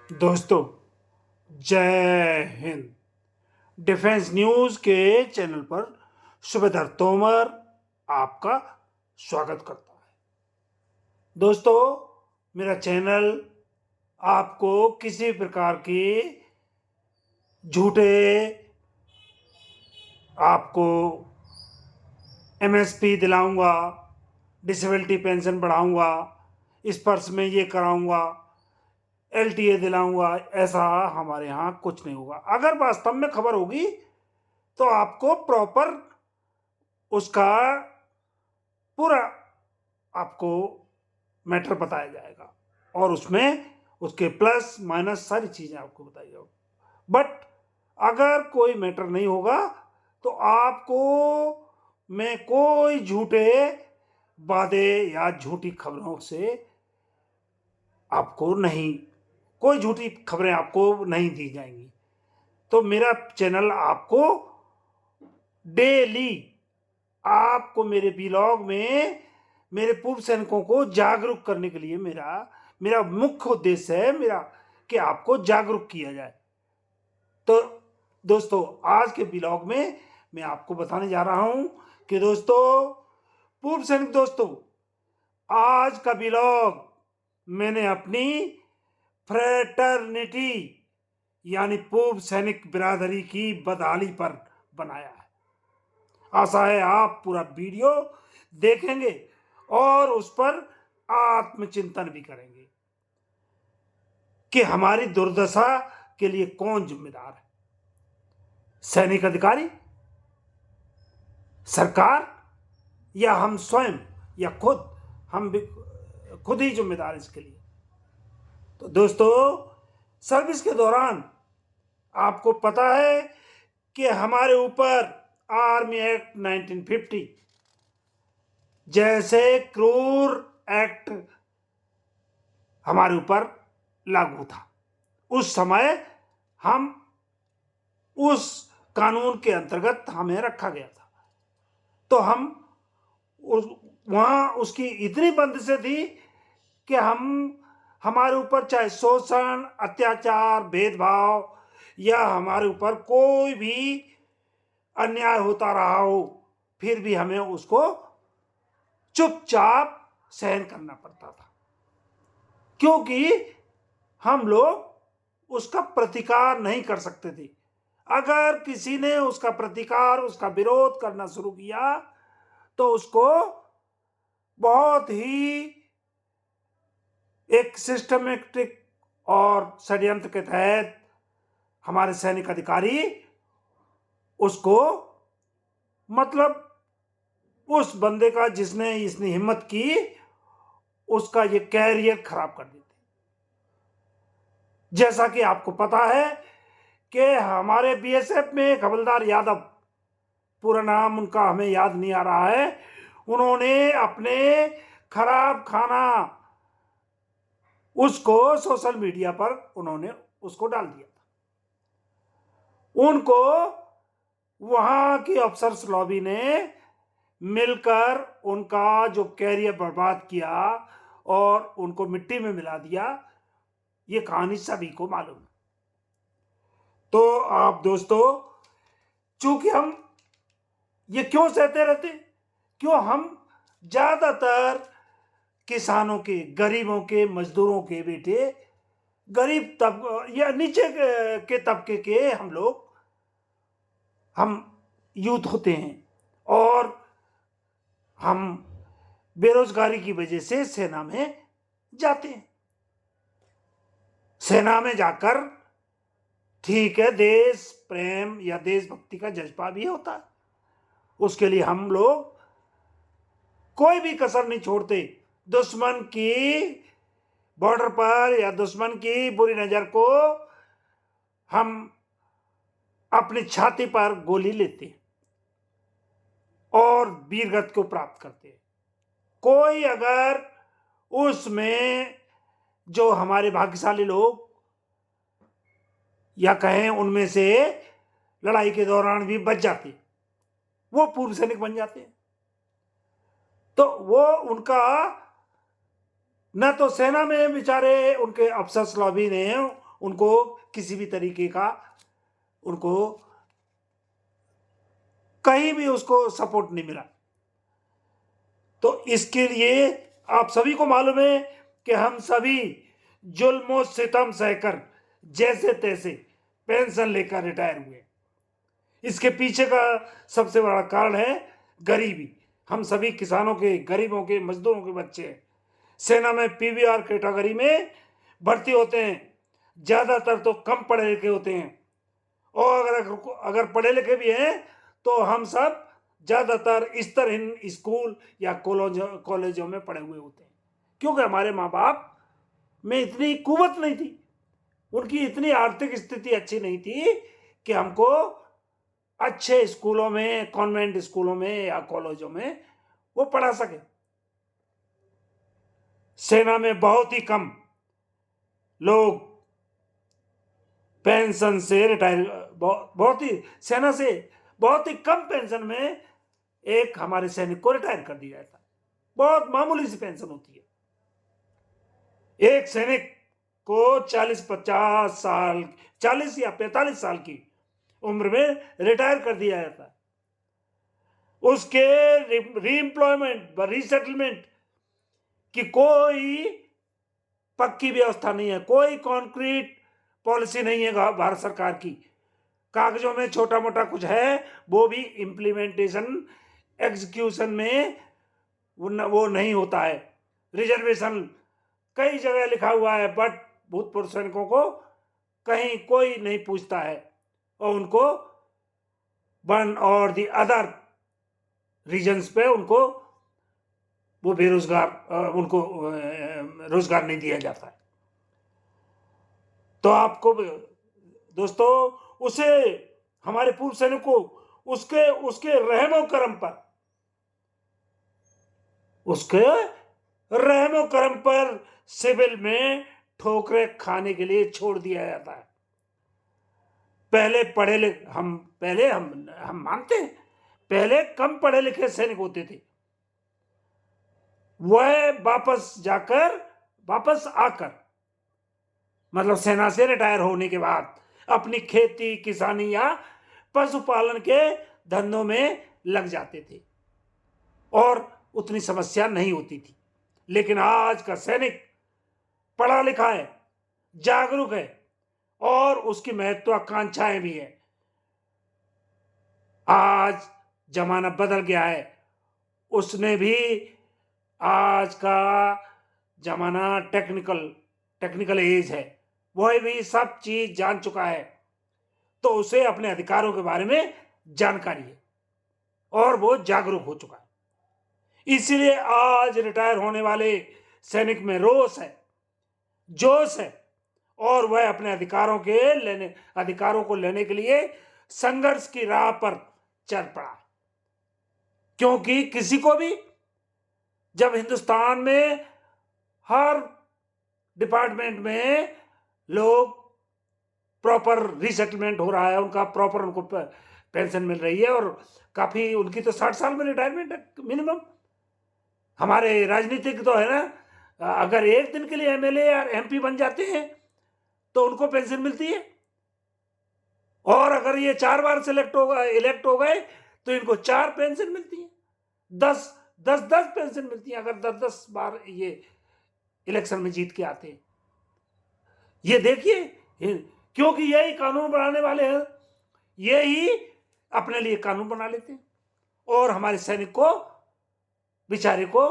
दोस्तों, जय Hind. Defence news के चैनल पर सूबेदार तोमर आपका स्वागत करता है। दोस्तों, मेरा चैनल आपको किसी प्रकार की झूठे आपको एमएसपी दिलाऊंगा, डिसेबिलिटी पेंशन बढ़ाऊंगा, स्पर्श में ये कराऊंगा, एलटीए दिलाऊंगा, ऐसा हमारे यहाँ कुछ नहीं होगा। अगर वास्तव में खबर होगी तो आपको प्रॉपर उसका पूरा आपको मैटर बताया जाएगा और उसमें उसके प्लस माइनस सारी चीजें आपको बताई जाएगी। बट अगर कोई मैटर नहीं होगा तो आपको मैं कोई झूठे वादे या झूठी खबरों से आपको नहीं, कोई झूठी खबरें आपको नहीं दी जाएंगी। तो मेरा चैनल आपको डेली आपको मेरे ब्लॉग में मेरे पूर्व सैनिकों को जागरूक करने के लिए मेरा मुख्य उद्देश्य है मेरा कि आपको जागरूक किया जाए। तो दोस्तों, आज के ब्लॉग में मैं आपको बताने जा रहा हूं कि दोस्तों, पूर्व सैनिक दोस्तों, आज का ब्लॉग मैंने अपनी फ्रेटर्निटी यानी पूर्व सैनिक बिरादरी की बदहाली पर बनाया है। आशा है आप पूरा वीडियो देखेंगे और उस पर आत्मचिंतन भी करेंगे कि हमारी दुर्दशा के लिए कौन जिम्मेदार है, सैनिक अधिकारी, सरकार, या हम स्वयं, या हम भी खुद ही जिम्मेदार इसके लिए। तो दोस्तों, सर्विस के दौरान आपको पता है कि हमारे ऊपर आर्मी एक्ट 1950 जैसे क्रूर एक्ट हमारे ऊपर लागू था। उस समय हम उस कानून के अंतर्गत हमें रखा गया था। तो हम वहां उसकी इतनी बंदिशें थी कि हमारे ऊपर चाहे शोषण, अत्याचार, भेदभाव या हमारे ऊपर कोई भी अन्याय होता रहा हो, फिर भी हमें उसको चुपचाप सहन करना पड़ता था, क्योंकि हम लोग उसका प्रतिकार नहीं कर सकते थे। अगर किसी ने उसका प्रतिकार, उसका विरोध करना शुरू किया तो उसको बहुत ही एक सिस्टमेटिक और षड्यंत्र के तहत हमारे सैनिक अधिकारी उसको, मतलब उस बंदे का जिसने इसने हिम्मत की, उसका ये कैरियर खराब कर देते। जैसा कि आपको पता है कि हमारे बीएसएफ में एक हवलदार यादव, पूरा नाम उनका हमें याद नहीं आ रहा है, उन्होंने अपने खराब खाना उसको सोशल मीडिया पर उन्होंने उसको डाल दिया था। उनको वहां की अफसर्स लॉबी ने मिलकर उनका जो कैरियर बर्बाद किया और उनको मिट्टी में मिला दिया, ये कहानी सभी को मालूम है। तो आप दोस्तों, चूंकि हम ये क्यों सहते रहते, क्यों हम ज्यादातर किसानों के, गरीबों के, मजदूरों के बेटे, गरीब या नीचे के तबके के हम यूथ होते हैं और हम बेरोजगारी की वजह से सेना में जाते हैं। सेना में जाकर ठीक है, देश प्रेम या देशभक्ति का जज्बा भी होता है, उसके लिए हम लोग कोई भी कसर नहीं छोड़ते। दुश्मन की बॉर्डर पर या दुश्मन की बुरी नजर को हम अपनी छाती पर गोली लेते हैं और वीरगति को प्राप्त करते हैं। कोई अगर उसमें जो हमारे भाग्यशाली लोग या कहें उनमें से लड़ाई के दौरान भी बच जाते, वो पूर्व सैनिक बन जाते हैं, तो वो उनका न तो सेना में बेचारे उनके अफसर्स लॉबी ने उनको किसी भी तरीके का उनको कहीं भी उसको सपोर्ट नहीं मिला। तो इसके लिए आप सभी को मालूम है कि हम सभी जुल्म सितम सहकर जैसे तैसे पेंशन लेकर रिटायर हुए। इसके पीछे का सबसे बड़ा कारण है गरीबी। हम सभी किसानों के, गरीबों के, मजदूरों के बच्चे हैं। सेना में पीवीआर कैटेगरी में भर्ती होते हैं। ज़्यादातर तो कम पढ़े लिखे होते हैं, और अगर पढ़े लिखे भी हैं तो हम सब ज़्यादातर स्तरहीन स्कूल या कॉलेजों में पढ़े हुए होते हैं, क्योंकि हमारे माँ बाप में इतनी कुवत नहीं थी, उनकी इतनी आर्थिक स्थिति अच्छी नहीं थी कि हमको अच्छे स्कूलों में, कॉन्वेंट स्कूलों में या कॉलेजों में वो पढ़ा सके। सेना में बहुत ही कम लोग पेंशन से रिटायर, बहुत ही सेना से बहुत ही कम पेंशन में एक हमारे सैनिक को रिटायर कर दिया जाता। बहुत मामूली सी पेंशन होती है। एक सैनिक को 40-50 साल, 40 या 45 साल की उम्र में रिटायर कर दिया जाता है। उसके रीएम्प्लॉयमेंट, रीसेटलमेंट की कोई पक्की व्यवस्था नहीं है, कोई कॉन्क्रीट पॉलिसी नहीं है भारत सरकार की। कागजों में छोटा मोटा कुछ है, वो भी इम्प्लीमेंटेशन, एग्जीक्यूशन में वो नहीं होता है। रिजर्वेशन कई जगह लिखा हुआ है, बट भूतपूर्व सैनिकों को कहीं कोई नहीं पूछता है, और उनको वन और दी अदर रीजन्स पे उनको वो बेरोजगार, उनको रोजगार नहीं दिया जाता है। तो आपको दोस्तों, उसे, हमारे पूर्व सैनिकों को उसके रहमो करम पर, उसके रहमो करम पर सिविल में ठोकरें खाने के लिए छोड़ दिया जाता है। पहले पढ़े लिखे हम मानते हैं, पहले कम पढ़े लिखे सैनिक होते थे। वह वापस आकर मतलब सेना से रिटायर होने के बाद अपनी खेती, किसानी या पशुपालन के धंधों में लग जाते थे और उतनी समस्या नहीं होती थी। लेकिन आज का सैनिक पढ़ा लिखा है, जागरूक है, और उसकी महत्वाकांक्षाएं भी है। आज जमाना बदल गया है, उसने भी, आज का जमाना टेक्निकल एज है, वह भी सब चीज जान चुका है, तो उसे अपने अधिकारों के बारे में जानकारी है और वो जागरूक हो चुका है। इसीलिए आज रिटायर होने वाले सैनिक में रोष है, जोश है, और वह अपने अधिकारों को लेने के लिए संघर्ष की राह पर चल पड़ा। क्योंकि किसी को भी, जब हिंदुस्तान में हर डिपार्टमेंट में लोग प्रॉपर रीसेटलमेंट हो रहा है, उनका प्रॉपर उनको पेंशन मिल रही है, और काफी उनकी तो 60 साल में रिटायरमेंट है मिनिमम। हमारे राजनीतिक तो है ना, अगर एक दिन के लिए एमएलए या एमपी बन जाते हैं तो उनको पेंशन मिलती है, और अगर ये 4 बार इलेक्ट हो गए तो इनको 4 पेंशन मिलती है, 10 पेंशन मिलती है अगर 10 बार ये इलेक्शन में जीत के आते हैं। ये देखिए, क्योंकि यही कानून बनाने वाले हैं, यही अपने लिए कानून बना लेते हैं, और हमारे सैनिक को, बेचारे को,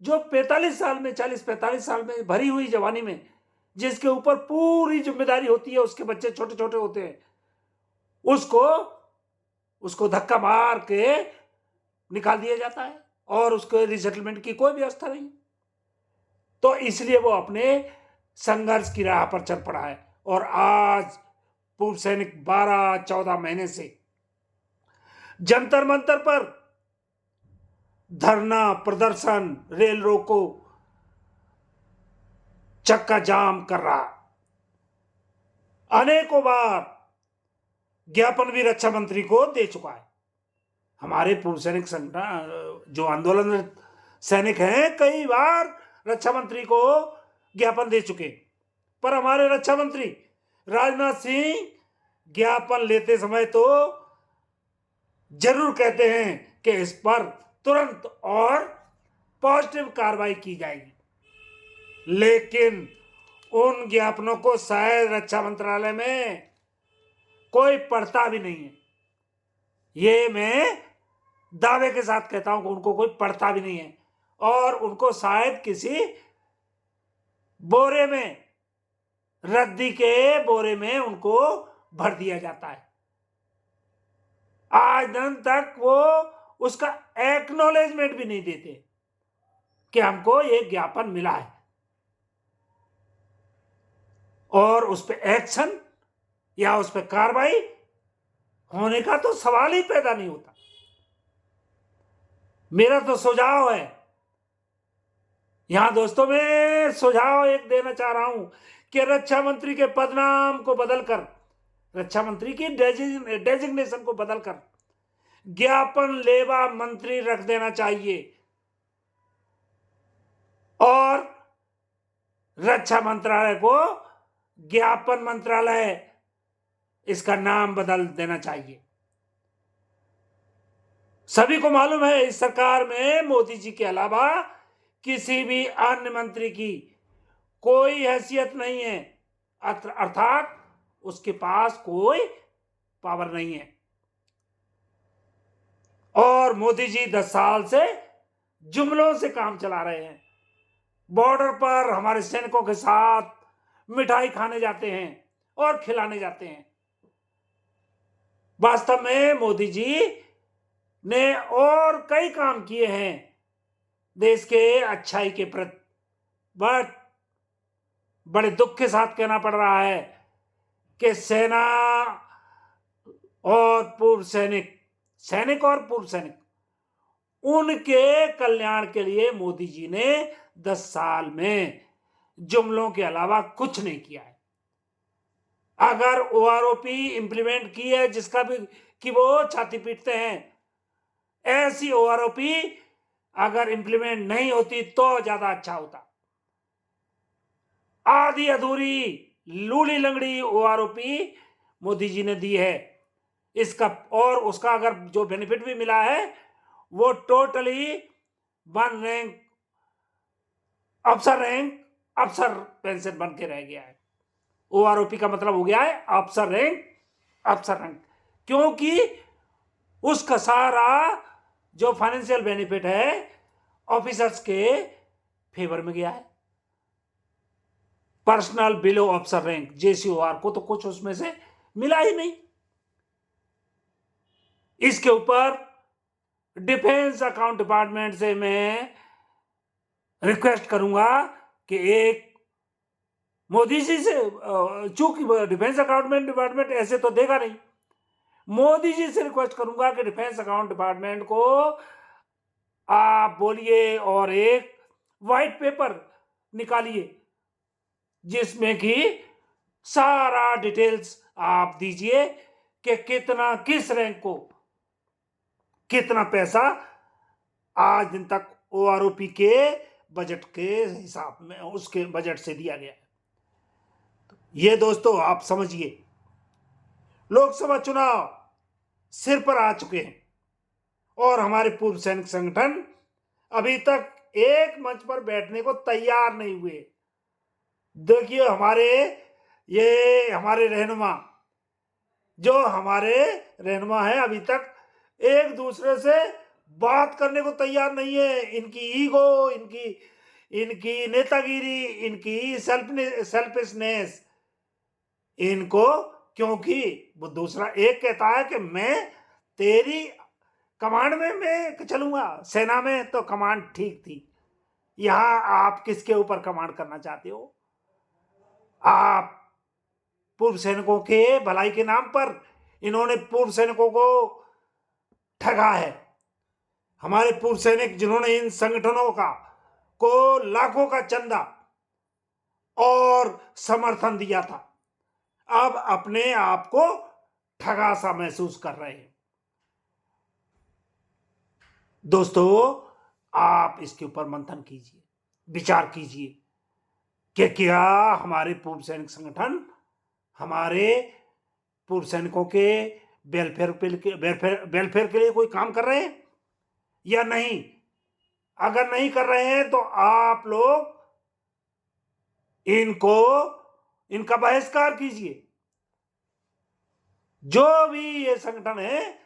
जो 45 साल में, 40-45 साल में भरी हुई जवानी में, जिसके ऊपर पूरी जिम्मेदारी होती है, उसके बच्चे छोटे छोटे होते हैं, उसको धक्का मार के निकाल दिया जाता है, और उसके रिसेटलमेंट की कोई व्यवस्था नहीं। तो इसलिए वो अपने संघर्ष की राह पर चल पड़ा है, और आज पूर्व सैनिक 12-14 महीने से जंतर मंतर पर धरना प्रदर्शन, रेल रोको, चक्का जाम कर रहा। अनेकों बार ज्ञापन भी रक्षा मंत्री को दे चुका है। हमारे पूर्व सैनिक जो आंदोलन सैनिक हैं, कई बार रक्षा मंत्री को ज्ञापन दे चुके, पर हमारे रक्षा मंत्री राजनाथ सिंह ज्ञापन लेते समय तो जरूर कहते हैं कि इस पर तुरंत और पॉजिटिव कार्रवाई की जाएगी, लेकिन उन ज्ञापनों को शायद रक्षा मंत्रालय में कोई पढ़ता भी नहीं है। ये मैं दावे के साथ कहता हूं कि उनको कोई पढ़ता भी नहीं है, और उनको शायद किसी बोरे में, रद्दी के बोरे में उनको भर दिया जाता है। आज दिन तक वो उसका एक्नॉलेजमेंट भी नहीं देते कि हमको ये ज्ञापन मिला है, और उस पर एक्शन या उस पर कार्रवाई होने का तो सवाल ही पैदा नहीं होता। मेरा तो सुझाव है, यहां दोस्तों मैं सुझाव एक देना चाह रहा हूं कि रक्षा मंत्री के पदनाम को बदलकर, रक्षा मंत्री की डेजिग्नेशन को बदलकर ज्ञापन लेवा मंत्री रख देना चाहिए, और रक्षा मंत्रालय को ज्ञापन मंत्रालय इसका नाम बदल देना चाहिए। सभी को मालूम है इस सरकार में मोदी जी के अलावा किसी भी अन्य मंत्री की कोई हैसियत नहीं है, अर्थात उसके पास कोई पावर नहीं है। और मोदी जी 10 साल से जुमलों से काम चला रहे हैं। बॉर्डर पर हमारे सैनिकों के साथ मिठाई खाने जाते हैं और खिलाने जाते हैं। वास्तव में मोदी जी ने और कई काम किए हैं देश के अच्छाई के प्रति, बट बड़े दुख के साथ कहना पड़ रहा है कि सेना और पूर्व सैनिक और पूर्व सैनिक, उनके कल्याण के लिए मोदी जी ने 10 साल में जुमलों के अलावा कुछ नहीं किया है। अगर ओआरओपी इंप्लीमेंट की है जिसका भी कि वो छाती पीटते हैं, ऐसी ओआरओपी अगर इंप्लीमेंट नहीं होती तो ज्यादा अच्छा होता। आधी अधूरी लूली लंगड़ी ओआरओपी मोदी जी ने दी है, इसका और उसका अगर जो बेनिफिट भी मिला है वो टोटली वन रैंक अफसर पेंशन बन के रह गया है। ओआरओपी का मतलब हो गया है अफसर रैंक, क्योंकि उसका सारा जो फाइनेंशियल बेनिफिट है ऑफिसर्स के फेवर में गया है। पर्सनल बिलो अफसर रैंक जेसीओआर को तो कुछ उसमें से मिला ही नहीं। इसके ऊपर डिफेंस अकाउंट डिपार्टमेंट से मैं रिक्वेस्ट करूंगा कि एक मोदी जी से, चूंकि डिफेंस अकाउंट डिपार्टमेंट ऐसे तो देगा नहीं, मोदी जी से रिक्वेस्ट करूंगा कि डिफेंस अकाउंट डिपार्टमेंट को आप बोलिए और एक व्हाइट पेपर निकालिए जिसमें कि सारा डिटेल्स आप दीजिए कि कितना किस रैंक को कितना पैसा आज दिन तक ओआरओपी के बजट के हिसाब में उसके बजट से दिया गया है। ये दोस्तों आप समझिए, लोकसभा चुनाव सिर पर आ चुके हैं और हमारे पूर्व सैनिक संगठन अभी तक एक मंच पर बैठने को तैयार नहीं हुए। देखिए हमारे रहनुमा है अभी तक एक दूसरे से बात करने को तैयार नहीं है। इनकी ईगो, इनकी नेतागिरी, इनकी सेल्फिशनेस, इनको, क्योंकि वो दूसरा एक कहता है कि मैं तेरी कमांड में मैं चलूंगा, सेना में तो कमांड ठीक थी, यहां आप किसके ऊपर कमांड करना चाहते हो? आप पूर्व सैनिकों के भलाई के नाम पर इन्होंने पूर्व सैनिकों को ठगा है। हमारे पूर्व सैनिक जिन्होंने इन संगठनों को लाखों का चंदा और समर्थन दिया था, अब अपने आप को ठगा सा महसूस कर रहे हैं। दोस्तों आप इसके ऊपर मंथन कीजिए, विचार कीजिए, कि क्या हमारे पूर्व सैनिक संगठन हमारे पूर्व सैनिकों के वेलफेयर के लिए कोई काम कर रहे हैं या नहीं? अगर नहीं कर रहे हैं तो आप लोग इनका बहिष्कार कीजिए। जो भी ये संगठन है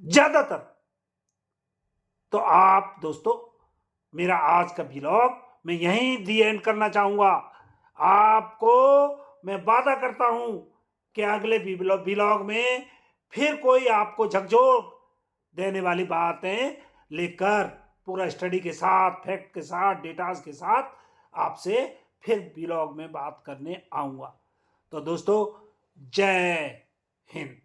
ज्यादातर, तो आप दोस्तों, मेरा आज का व्लॉग मैं यहीं दी एंड करना चाहूंगा। आपको मैं वादा करता हूं कि अगले व्लॉग में फिर कोई आपको झकझोर देने वाली बातें लेकर, पूरा स्टडी के साथ, फैक्ट के साथ, डेटास के साथ आपसे फिर व्लॉग में बात करने आऊंगा। तो दोस्तों, जय हिंद।